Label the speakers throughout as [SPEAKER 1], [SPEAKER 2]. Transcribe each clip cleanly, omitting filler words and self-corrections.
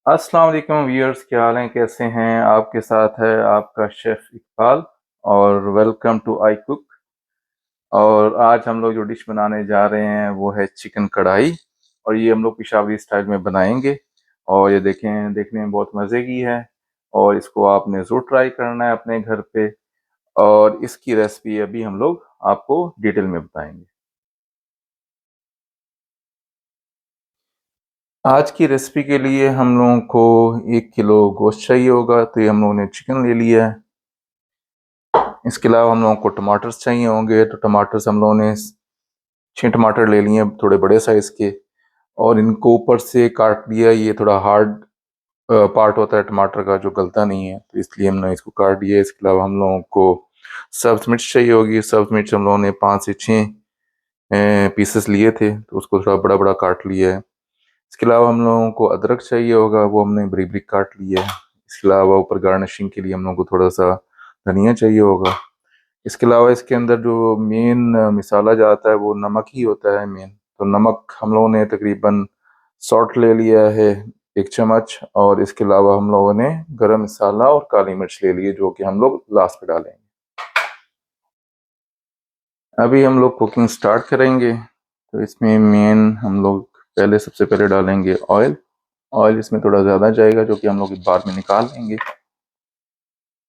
[SPEAKER 1] अस्सलाम वालेकुम व्यूअर्स, क्या हाल हैं? कैसे हैं? आपके साथ है आपका शेफ इकबाल और वेलकम टू आई कुक। और आज हम लोग जो डिश बनाने जा रहे हैं वो है चिकन कढ़ाई। और ये हम लोग पिशावरी स्टाइल में बनाएंगे। और ये देखें, देखने में बहुत मज़े की है। और इसको आपने ज़रूर ट्राई करना है अपने घर पे। और इसकी रेसिपी अभी हम लोग आपको डिटेल में बताएंगे। आज की रेसिपी के लिए हम लोगों को 1 किलो गोश्त चाहिए होगा, तो ये हम लोगों ने चिकन ले लिया है। इसके अलावा हम लोगों को टमाटर्स चाहिए होंगे, तो टमाटर्स हम लोगों ने 6 टमाटर ले लिए हैं, थोड़े बड़े साइज़ के। और इनको ऊपर से काट लिया। ये थोड़ा हार्ड पार्ट होता है टमाटर का, जो गलता नहीं है, तो इसलिए हमने इसको काट दिया। इसके अलावा हम लोगों को सब्ज़ मिर्च चाहिए होगी। सब्ज़ मिर्च हम लोगों ने 5 से 6 पीसेस लिए थे, तो उसको थोड़ा बड़ा बड़ा काट लिया है। इसके अलावा हम लोगों को अदरक चाहिए होगा, वो हमने बारीक बारीक काट लिया है। इसके अलावा ऊपर गार्निशिंग के लिए हम लोगों को थोड़ा सा धनिया चाहिए होगा। इसके अलावा इसके अंदर जो मेन मिसाला जाता है वो नमक ही होता है मेन। तो नमक हम लोगों ने तकरीबन सॉल्ट ले लिया है 1 चम्मच। और इसके अलावा हम लोगों ने गरम मसाला और काली मिर्च ले लिए, जो कि हम लोग लास्ट में डालेंगे। अभी हम लोग कुकिंग स्टार्ट करेंगे। तो इसमें मेन हम लोग पहले सबसे पहले डालेंगे ऑयल। ऑयल इसमें थोड़ा ज़्यादा जाएगा, जो कि हम लोग बाद में निकाल लेंगे।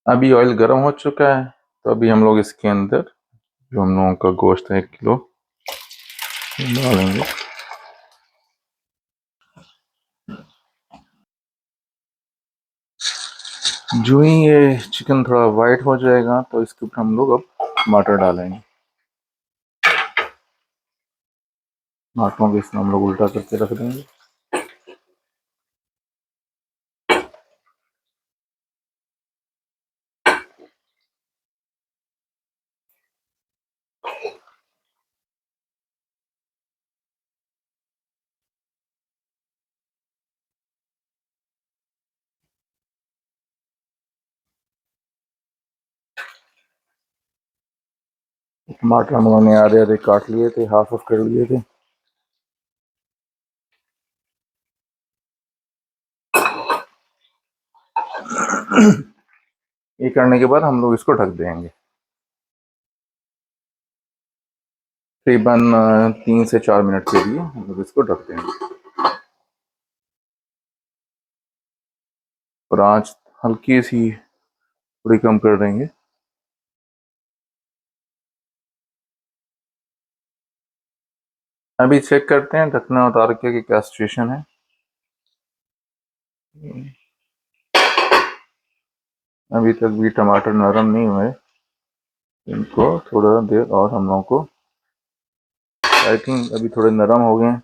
[SPEAKER 1] अभी ऑयल गर्म हो चुका है, तो अभी हम लोग इसके अंदर जो हम लोगों का गोश्त है 1 किलो डालेंगे। जो ही ये चिकन थोड़ा वाइट हो जाएगा, तो इसके ऊपर हम लोग अब टमाटर डालेंगे। टमाटरों को इसमें हम लोग उल्टा करके रख देंगे। टमाटर हम लोगों ने आधे आधे काट लिए थे, हाफ ऑफ कर लिए थे। ये करने के बाद हम लोग इसको ढक देंगे तकरीबन 3 से 4 मिनट के लिए। हम लोग इसको ढक देंगे और आँच हल्की सी थोड़ी कम कर देंगे। अभी चेक करते हैं ढकना उतार के कि क्या सिचुएशन है। अभी तक भी टमाटर नरम नहीं हुए। इनको थोड़ा देर और हम लोगों को, आई थिंक अभी थोड़े नरम हो गए हैं।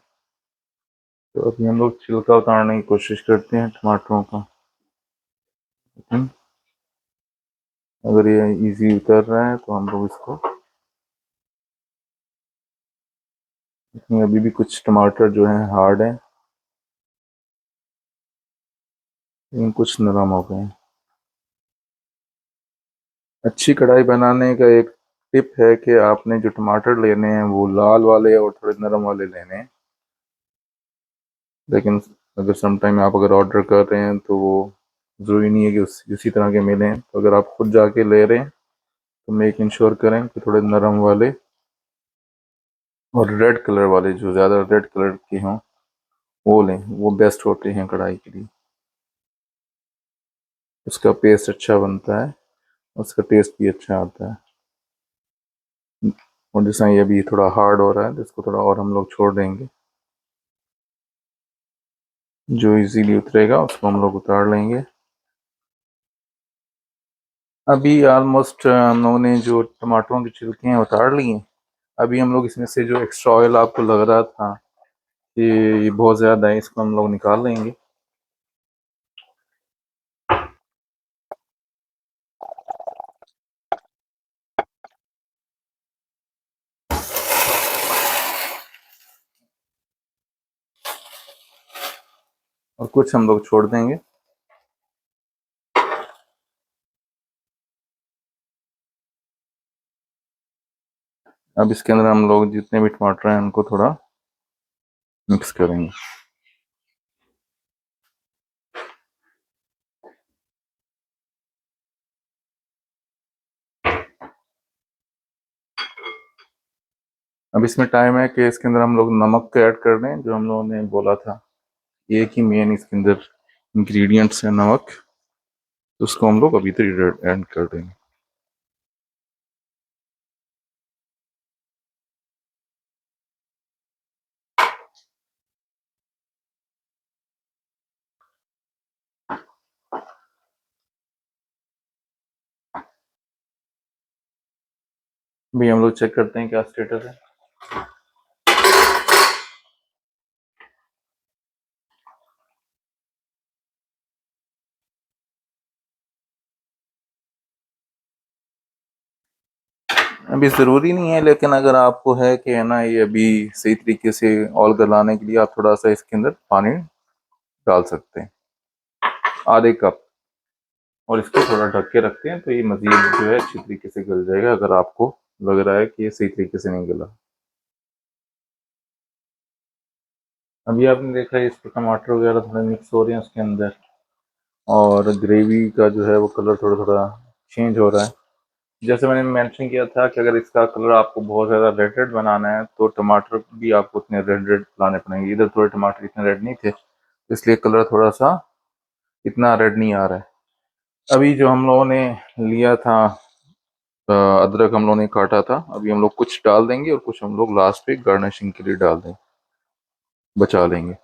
[SPEAKER 1] तो अभी हम लोग छिलका उतारने की कोशिश करते हैं टमाटरों का। अगर ये इजी उतर रहा है तो हम लोग इसको, इसमें अभी भी कुछ टमाटर जो हैं हार्ड हैं, लेकिन कुछ नरम हो गए हैं। अच्छी कढ़ाई बनाने का एक टिप है कि आपने जो टमाटर लेने हैं वो लाल वाले और थोड़े नरम वाले लेने हैं। लेकिन अगर सम टाइम आप अगर ऑर्डर कर रहे हैं तो वो ज़रूरी नहीं है कि उसी तरह के मिलें। तो अगर आप खुद जाके ले रहे हैं तो मेक इंश्योर करें कि थोड़े नरम वाले और रेड कलर वाले, जो ज़्यादा रेड कलर के हों वो लें। वो बेस्ट होते हैं कढ़ाई के लिए। उसका पेस्ट अच्छा बनता है, उसका टेस्ट भी अच्छा आता है। और जैसा ये अभी थोड़ा हार्ड हो रहा है तो इसको थोड़ा और हम लोग छोड़ देंगे। जो इजीली उतरेगा उसको हम लोग उतार लेंगे। अभी ऑलमोस्ट हम लोगों ने जो टमाटरों की छिलके हैं उतार ली हैं। अभी हम लोग इसमें से जो एक्स्ट्रा ऑयल आपको लग रहा था कि ये बहुत ज़्यादा है, इसको हम लोग निकाल लेंगे। और कुछ हम लोग छोड़ देंगे। अब इसके अंदर हम लोग जितने भी टमाटर हैं उनको थोड़ा मिक्स करेंगे। अब इसमें टाइम है कि इसके अंदर हम लोग नमक को ऐड कर दें, जो हम लोगों ने बोला था एक ही मेन इसके अंदर इंग्रेडिएंट्स है नमक, तो उसको हम लोग अभी तो ऐड कर देंगे। भाई हम लोग चेक करते हैं क्या स्टेटस है। अभी ज़रूरी नहीं है, लेकिन अगर आपको है कि है ना ये अभी सही तरीके से ऑल गलाने के लिए आप थोड़ा सा इसके अंदर पानी डाल सकते हैं, आधे कप, और इसको थोड़ा ढक के रखते हैं तो ये मज़ीद जो है अच्छी तरीके से गल जाएगा, अगर आपको लग रहा है कि ये सही तरीके से नहीं गला। अभी आपने देखा है इस पर टमाटर वगैरह थोड़े मिक्स हो रहे हैं उसके अंदर, और ग्रेवी का जो है वो कलर थोड़ा थोड़ा चेंज हो रहा है। जैसे मैंने मेंशन किया था कि अगर इसका कलर आपको बहुत ज़्यादा रेड रेड बनाना है तो टमाटर भी आपको उतने रेड रेड लाने पड़ेंगे। इधर थोड़े टमाटर इतने रेड नहीं थे, इसलिए कलर थोड़ा सा इतना रेड नहीं आ रहा है। अभी जो हम लोगों ने लिया था अदरक हम लोगों ने काटा था, अभी हम लोग कुछ डाल देंगे और कुछ हम लोग लास्ट पे गार्निशिंग के लिए डाल देंगे, बचा लेंगे,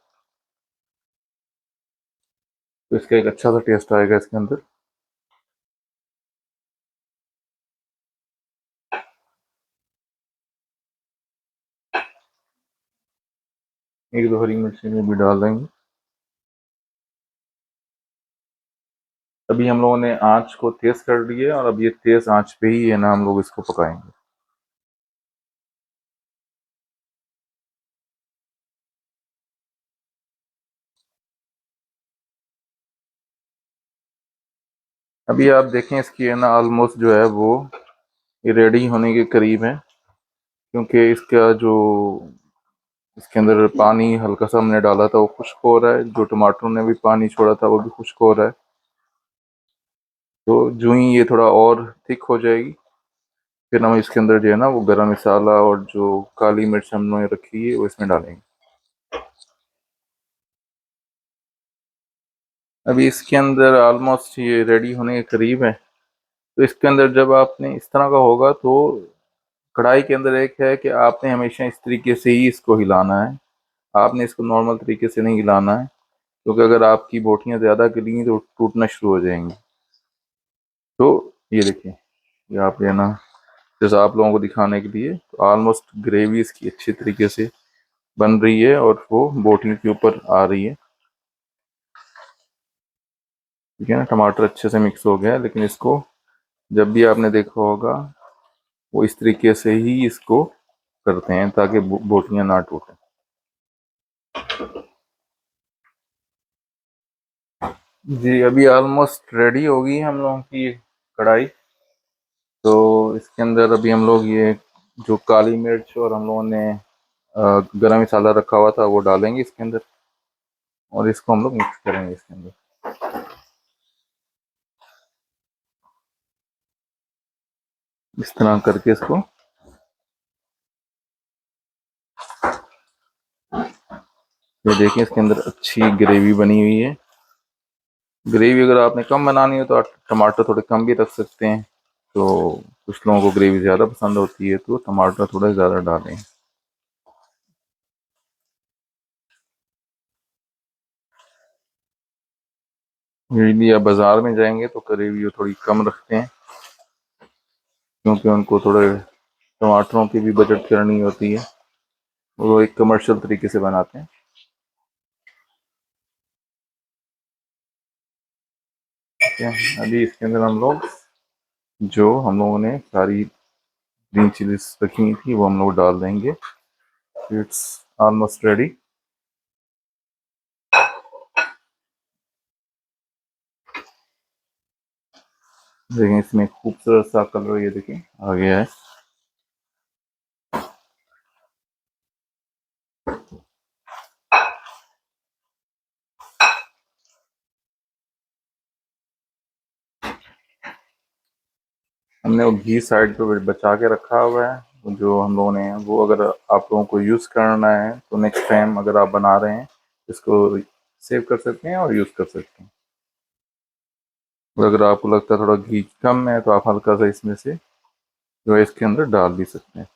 [SPEAKER 1] तो इसका एक अच्छा सा टेस्ट आएगा इसके अंदर। एक दो हरी मिर्ची में भी डाल देंगे। अभी हम लोगों ने आंच को तेज कर दी है और अब ये तेज आंच पे ही है ना हम लोग इसको पकाएंगे। अभी आप देखें इसकी है ना ऑलमोस्ट जो है वो ये रेडी होने के करीब है, क्योंकि इसका जो इसके अंदर पानी हल्का सा हमने डाला था वो खुश्क हो रहा है, जो टमाटरों ने भी पानी छोड़ा था वो भी खुश्क हो रहा है। तो जो ही ये थोड़ा और थिक हो जाएगी, फिर हम इसके अंदर जो है ना वो गरम मसाला और जो काली मिर्च हमने रखी है वो इसमें डालेंगे। अभी इसके अंदर ऑलमोस्ट ये रेडी होने के करीब है, तो इसके अंदर जब आपने इस तरह का होगा तो कढ़ाई के अंदर एक है कि आपने हमेशा इस तरीके से ही इसको हिलाना है, आपने इसको नॉर्मल तरीके से नहीं हिलाना है, क्योंकि अगर आपकी बोटियां ज़्यादा गली तो टूटना शुरू हो जाएंगी। तो ये देखिए, ये आप ये ना जैसा आप लोगों को दिखाने के लिए तो ऑलमोस्ट ग्रेवी इसकी अच्छी तरीके से बन रही है और वो बोटियों के ऊपर आ रही है। ठीक है ना, टमाटर अच्छे से मिक्स हो गया है, लेकिन इसको जब भी आपने देखा होगा वो इस तरीके से ही इसको करते हैं ताकि बोटियां ना टूटें। जी अभी ऑलमोस्ट रेडी हो गई है हम लोगों की कढ़ाई। तो इसके अंदर अभी हम लोग ये जो काली मिर्च और हम लोगों ने गरम मसाला रखा हुआ था वो डालेंगे इसके अंदर, और इसको हम लोग मिक्स करेंगे इसके अंदर। इस तरह करके इसको, ये देखिए इसके अंदर अच्छी ग्रेवी बनी हुई है। ग्रेवी अगर आपने कम बनानी हो तो आप टमाटर थोड़े कम भी रख सकते हैं, तो कुछ लोगों को ग्रेवी ज़्यादा पसंद होती है तो टमाटर थोड़ा ज़्यादा डालें। यूजली आप बाज़ार में जाएंगे तो ग्रेवी वो थोड़ी कम रखते हैं, क्योंकि उनको थोड़े टमाटरों की भी बचत करनी होती है, वो एक कमर्शियल तरीके से बनाते हैं। ठीक है, अभी इसके अंदर हम लोग जो हम लोगों ने सारी ग्रीन चिलीज रखी थी वो हम लोग डाल देंगे। It's almost ready. देखें इसमें खूबसूरत सा कलर ये देखें आ गया है। हमने वो घी साइड पे बचा के रखा हुआ है, जो हम लोगों ने वो अगर आप लोगों को यूज़ करना है तो नेक्स्ट टाइम अगर आप बना रहे हैं इसको सेव कर सकते हैं और यूज़ कर सकते हैं। और अगर आपको लगता है थोड़ा घी कम है तो आप हल्का सा इसमें से जो है इसके अंदर डाल भी सकते हैं।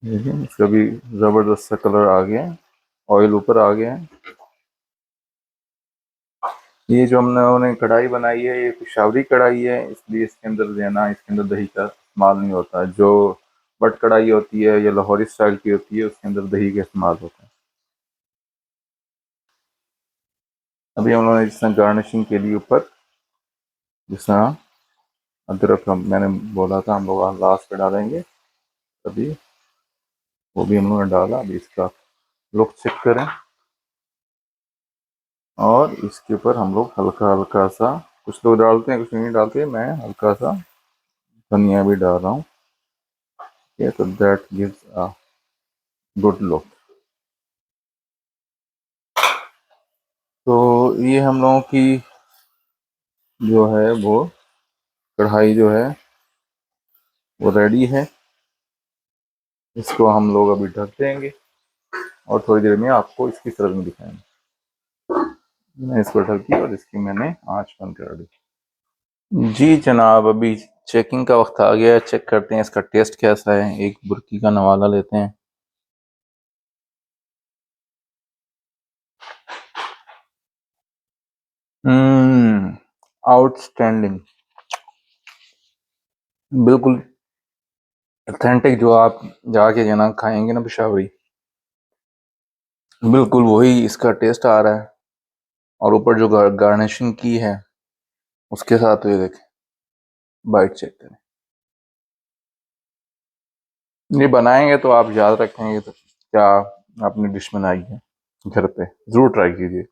[SPEAKER 1] देखिए इसका भी ज़बरदस्त सा कलर आ गया है, ऑयल ऊपर आ गया है। ये जो हमने कढ़ाई बनाई है ये पिशावरी कढ़ाई है, इसलिए इसके अंदर जो है ना इसके अंदर दही का इस्तेमाल नहीं होता। जो बट कढ़ाई होती है या लाहौरी स्टाइल की होती है उसके अंदर दही का इस्तेमाल होता है। अभी हम लोगों ने जिस तरह गार्निशिंग के लिए ऊपर जिस तरह अदरक मैंने बोला था हम लोग लास्ट पे डालेंगे, अभी वो भी हम लोगों ने डाला। अभी इसका लुक चेक करें और इसके ऊपर हम लोग हल्का हल्का सा, कुछ लोग डालते हैं कुछ नहीं डालते, मैं हल्का सा धनिया भी डाल रहा हूँ। ये तो that gives a good look. तो ये हम लोगों की जो है वो कढ़ाई जो है वो रेडी है। इसको हम लोग अभी ढक देंगे और थोड़ी देर में आपको इसकी सर्विंग दिखाएंगे। मैं इसको ढक दी और इसकी मैंने आंच बंद कर दी। जी जनाब, अभी चेकिंग का वक्त आ गया है। चेक करते हैं इसका टेस्ट कैसा है। एक बुर्की का नवाला लेते हैं। आउटस्टैंडिंग, बिल्कुल ऑथेंटिक। जो आप जाके जना खाएंगे ना पेशावरी, बिल्कुल वही इसका टेस्ट आ रहा है। और ऊपर जो गार्निशिंग की है उसके साथ ये देखें, बाइट चेक करें। ये बनाएंगे तो आप याद रखेंगे तो क्या आपने डिश बनाई है घर पे, ज़रूर ट्राई कीजिए।